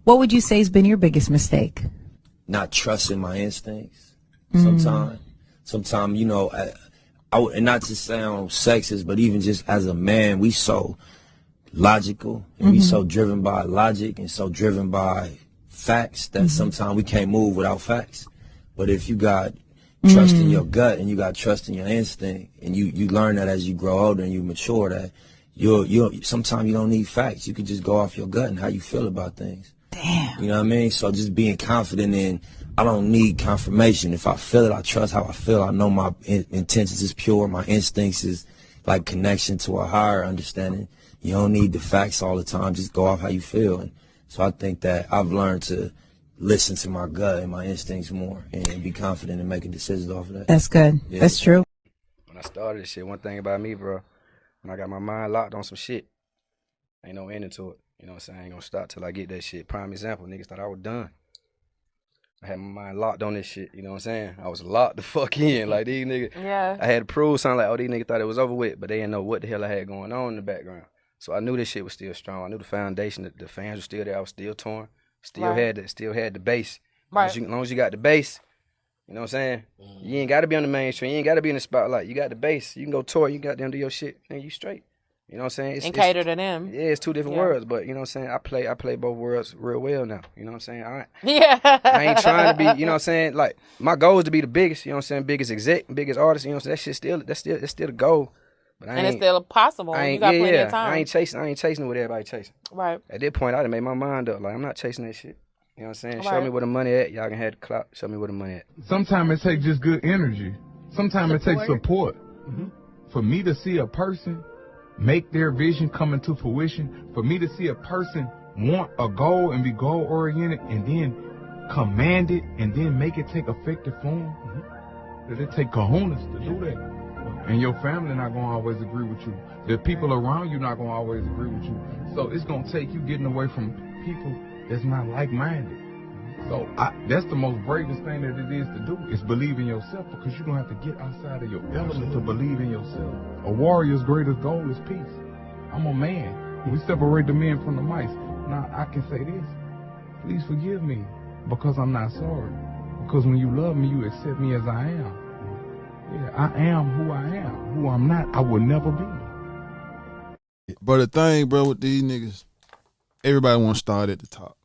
What would you say has been your biggest mistake? Not trusting my instincts. Sometimes, you know, and not to sound sexist, but even just as a man, we so logical and we so driven by logic and so driven by facts that sometimes we can't move without facts. But if you got trust in your gut and you got trust in your instinct, and you learn that as you grow older and you mature, that you sometimes you don't need facts. You can just go off your gut and how you feel about things. Damn. You know what I mean? So just being confident in, I don't need confirmation. If I feel it, I trust how I feel. I know my intentions is pure. My instincts is like connection to a higher understanding. You don't need the facts all the time. Just go off how you feel. And so I think that I've learned to listen to my gut and my instincts more and be confident in making decisions off of that. That's good. Yeah. That's true. When I started this shit, one thing about me, bro, when I got my mind locked on some shit, ain't no ending to it. You know what I'm saying? I ain't gonna stop till I get that shit. Prime example, niggas thought I was done. I had my mind locked on this shit, you know what I'm saying? I was locked the fuck in. Like, these niggas, I had to prove something like, oh, these niggas thought it was over with, but they didn't know what the hell I had going on in the background. So I knew this shit was still strong. I knew the foundation, that the fans were still there. I was still torn. Still had the base. Right. As long as you got the base, you know what I'm saying? You ain't got to be on the mainstream. You ain't got to be in the spotlight. You got the base. You can go tour. You got them do your shit, and you straight. You know what I'm saying? And cater to them. Yeah, it's two different worlds, but you know what I'm saying? I play both worlds real well now. You know what I'm saying? I ain't trying to be, you know what I'm saying? Like, my goal is to be the biggest, you know what I'm saying? Biggest exec, biggest artist, you know what I'm saying? That's still the goal. But And it's still possible. You got plenty of time. I ain't chasing what everybody chasing. Right. At that point, I done made my mind up. Like, I'm not chasing that shit. You know what I'm saying? Show me where the money at. Y'all can have the clout. Show me where the money at. Sometimes it takes just good energy. Sometimes it takes support. For me to see a person make their vision come into fruition, for me to see a person want a goal and be goal-oriented and then command it and then make it take effective form, that it take cojones to do that. And your family not going to always agree with you. The people around you not going to always agree with you. So it's going to take you getting away from people that's not like-minded. So that's the most bravest thing that it is to do, is believe in yourself, because you're going to have to get outside of your element to believe in yourself. A warrior's greatest goal is peace. I'm a man. We separate the men from the mice. Now, I can say this. Please forgive me, because I'm not sorry. Because when you love me, you accept me as I am. Yeah, I am who I am. Who I'm not, I will never be. But the thing, bro, with these niggas, everybody want to start at the top.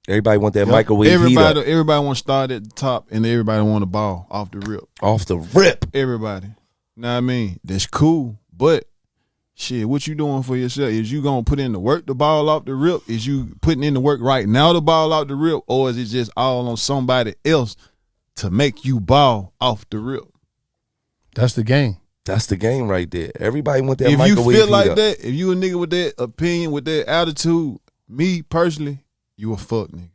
Everybody want that microwave everybody, heater. Everybody want to start at the top, and everybody want the ball off the rip. Off the rip. Everybody. Know what I mean? That's cool, but shit, what you doing for yourself? Is you gonna put in the work, the ball off the rip? Is you putting in the work right now, the ball off the rip? Or is it just all on somebody else to make you ball off the rip? That's the game. That's the game right there. Everybody want that if microwave you feel like heater. that, if you a nigga with that opinion, with that attitude, me personally, you a fuck nigga.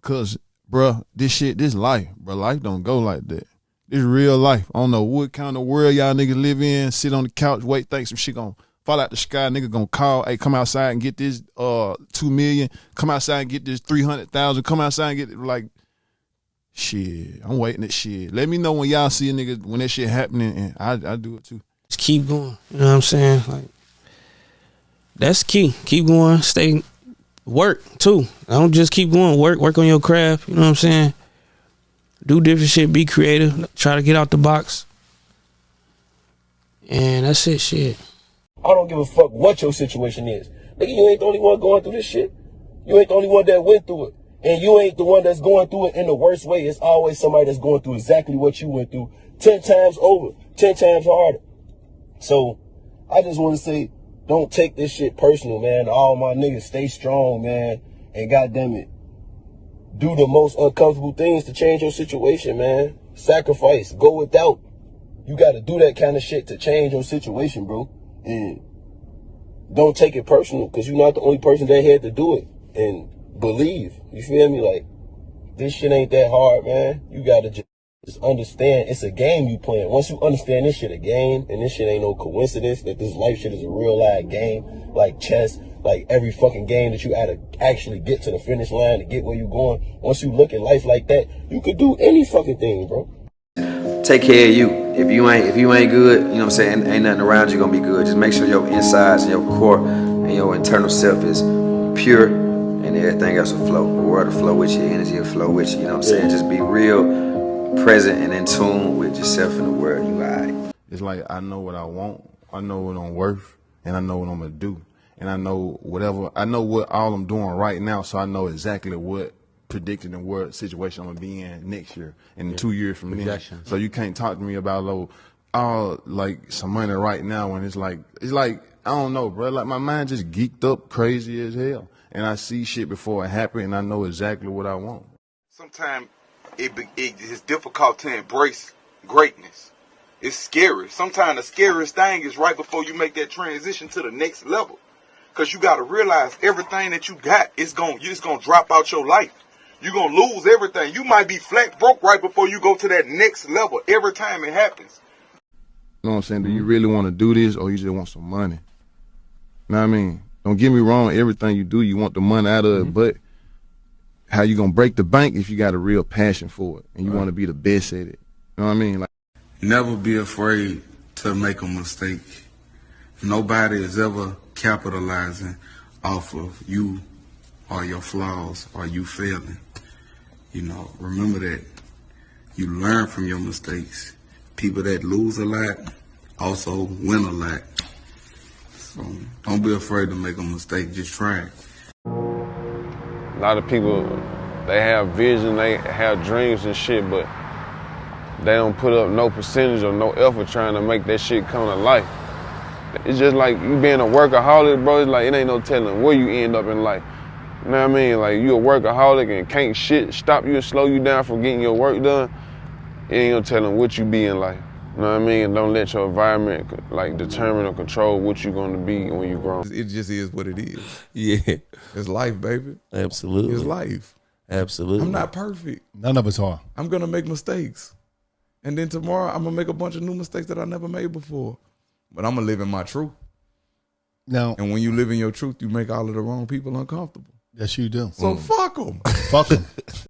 Cause, bruh, this life, bruh, life don't go like that. This real life. I don't know what kind of world y'all niggas live in. Sit on the couch, wait, think some shit gonna fall out the sky. Nigga gonna call, hey, come outside and get this $2 million. Come outside and get this 300,000. Come outside and get it. Like, shit, I'm waiting that shit. Let me know when y'all see a nigga, when that shit happening, and I do it too. Just keep going. You know what I'm saying? Like, that's key. Keep going. Stay. Work too. Don't just keep going. Work on your craft. You know what I'm saying? Do different shit. Be creative. Try to get out the box. And that's it. Shit. I don't give a fuck what your situation is. Nigga, you ain't the only one going through this shit. You ain't the only one that went through it. And you ain't the one that's going through it in the worst way. It's always somebody that's going through exactly what you went through 10 times over, 10 times harder. So I just want to say, don't take this shit personal, man. All my niggas, stay strong, man. And goddamn it, do the most uncomfortable things to change your situation, man. Sacrifice, go without. You got to do that kind of shit to change your situation, bro. And don't take it personal, because you're not the only person that had to do it. And believe, you feel me? Like, this shit ain't that hard, man. You got to just understand it's a game you playing. Once you understand this shit a game, and this shit ain't no coincidence, that this life shit is a real live game, like chess, like every fucking game that you gotta actually get to the finish line to get where you going. Once you look at life like that, you could do any fucking thing, bro. Take care of you. If you ain't good, you know what I'm saying, ain't nothing around you gonna be good. Just make sure your insides and your core and your internal self is pure and and everything else will flow. The world will flow with you, energy will flow with you. You know what I'm saying? Just be real, present, and in tune with yourself and the world. You alright. It's like I know what I want, I know what I'm worth, and I know what I'm gonna do, and I know what all I'm doing right now, so I know exactly what predicted the world situation I'm gonna be in next year and 2 years from then. So you can't talk to me about like some money right now when it's like I don't know, bro. Like my mind just geeked up crazy as hell, and I see shit before it happen, and I know exactly what I want. Sometimes it is difficult to embrace greatness. It's scary. Sometimes the scariest thing is right before you make that transition to the next level, because you got to realize everything that you got is gonna drop out your life. You're gonna lose everything. You might be flat broke right before you go to that next level. Every time it happens. You know what I'm saying? Do you really want to do this, or you just want some money? You know what I mean? Don't get me wrong. Everything you do, you want the money out of it, but how you gonna break the bank if you got a real passion for it and you want to be the best at it? You know what I mean? Like, never be afraid to make a mistake. Nobody is ever capitalizing off of you or your flaws or you failing. You know, remember that. You learn from your mistakes. People that lose a lot also win a lot. So don't be afraid to make a mistake. Just try it. A lot of people, they have vision, they have dreams and shit, but they don't put up no percentage or no effort trying to make that shit come to life. It's just like you being a workaholic, bro. It's like it ain't no telling where you end up in life. You know what I mean? Like you a workaholic and can't shit stop you and slow you down from getting your work done. It ain't no telling what you be in life. You know what I mean? And don't let your environment like determine or control what you're gonna be when you grow. It just is what it is. Yeah. It's life, baby. Absolutely. It's life. Absolutely. I'm not perfect. None of us are. I'm gonna make mistakes. And then tomorrow I'm gonna make a bunch of new mistakes that I never made before. But I'm gonna live in my truth. Now, and when you live in your truth, you make all of the wrong people uncomfortable. Yes, you do. So fuck them. Fuck them.